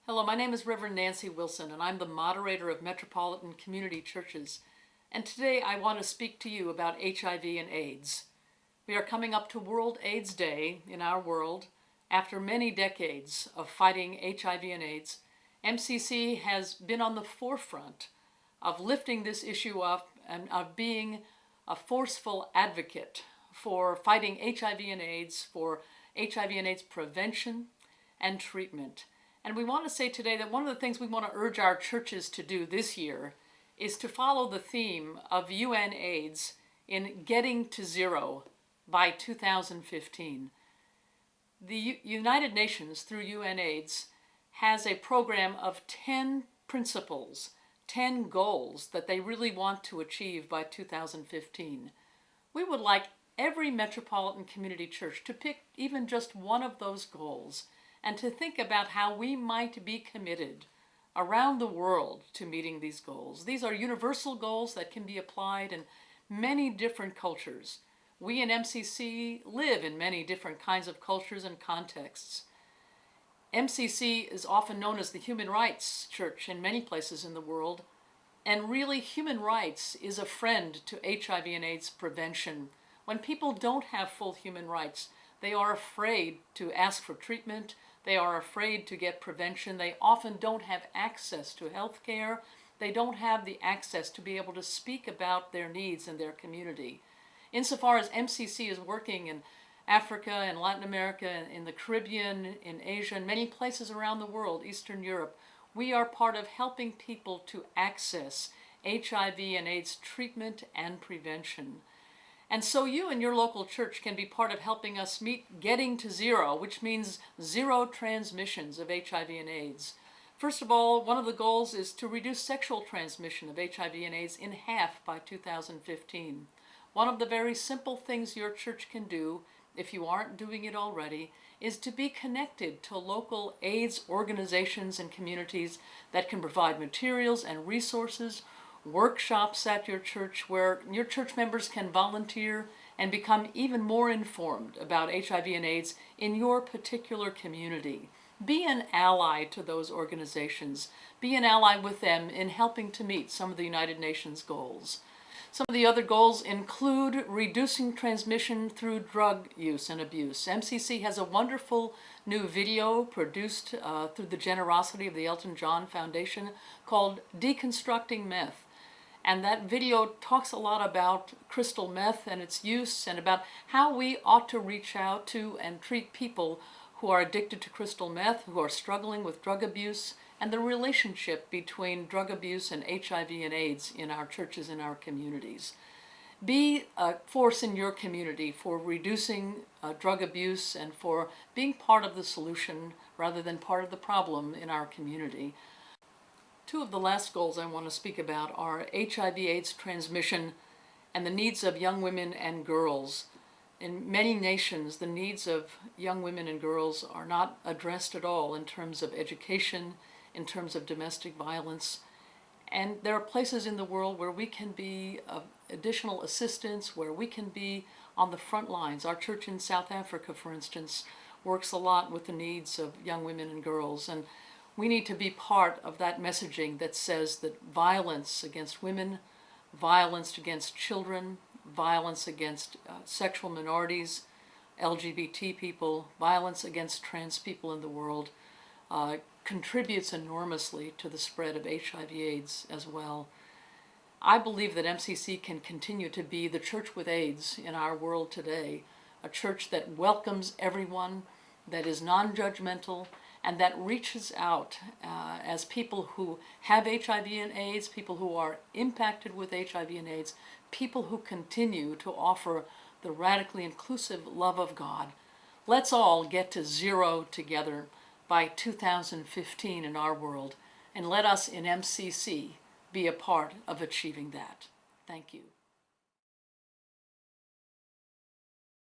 Hello, my name is Reverend Nancy Wilson, and I'm the moderator of Metropolitan Community Churches. And today I want to speak to you about HIV and AIDS. We are coming up to World AIDS Day in our world. After many decades of fighting HIV and AIDS, MCC has been on the forefront of lifting this issue up and of being a forceful advocate for fighting HIV and AIDS, for HIV and AIDS prevention and treatment. And we want to say today that one of the things we want to urge our churches to do this year is to follow the theme of UN AIDS in getting to zero by 2015. The United Nations, through UN AIDS, has a program of 10 principles, 10 goals that they really want to achieve by 2015. We would like every metropolitan community church to pick even just one of those goals and to think about how we might be committed around the world to meeting these goals. These are universal goals that can be applied in many different cultures. We in MCC live in many different kinds of cultures and contexts. MCC is often known as the Human Rights Church in many places in the world, and really human rights is a friend to HIV and AIDS prevention. When people don't have full human rights, they are afraid to ask for treatment. They are afraid to get prevention. They often don't have access to health care. They don't have the access to be able to speak about their needs in their community. Insofar as MCC is working in Africa and Latin America, in the Caribbean, in Asia, and many places around the world, Eastern Europe, we are part of helping people to access HIV and AIDS treatment and prevention. And so you and your local church can be part of helping us meet getting to zero, which means zero transmissions of HIV and AIDS. First of all, one of the goals is to reduce sexual transmission of HIV and AIDS in half by 2015. One of the very simple things your church can do, if you aren't doing it already, is to be connected to local AIDS organizations and communities that can provide materials and resources, workshops at your church where your church members can volunteer and become even more informed about HIV and AIDS in your particular community. Be an ally to those organizations. Be an ally with them in helping to meet some of the United Nations goals. Some of the other goals include reducing transmission through drug use and abuse. MCC has a wonderful new video produced through the generosity of the Elton John Foundation called Deconstructing Meth. And that video talks a lot about crystal meth and its use and about how we ought to reach out to and treat people who are addicted to crystal meth, who are struggling with drug abuse, and the relationship between drug abuse and HIV and AIDS in our churches and our communities. Be a force in your community for reducing drug abuse and for being part of the solution rather than part of the problem in our community. Two of the last goals I want to speak about are HIV/AIDS transmission and the needs of young women and girls. In many nations, the needs of young women and girls are not addressed at all in terms of education, in terms of domestic violence. And there are places in the world where we can be of additional assistance, where we can be on the front lines. Our church in South Africa, for instance, works a lot with the needs of young women and girls. And we need to be part of that messaging that says that violence against women, violence against children, violence against sexual minorities, LGBT people, violence against trans people in the world contributes enormously to the spread of HIV/AIDS as well. I believe that MCC can continue to be the church with AIDS in our world today, a church that welcomes everyone, that is non-judgmental, and that reaches out as people who have HIV and AIDS, people who are impacted with HIV and AIDS, people who continue to offer the radically inclusive love of God. Let's all get to zero together by 2015 in our world, and let us in MCC be a part of achieving that. Thank you.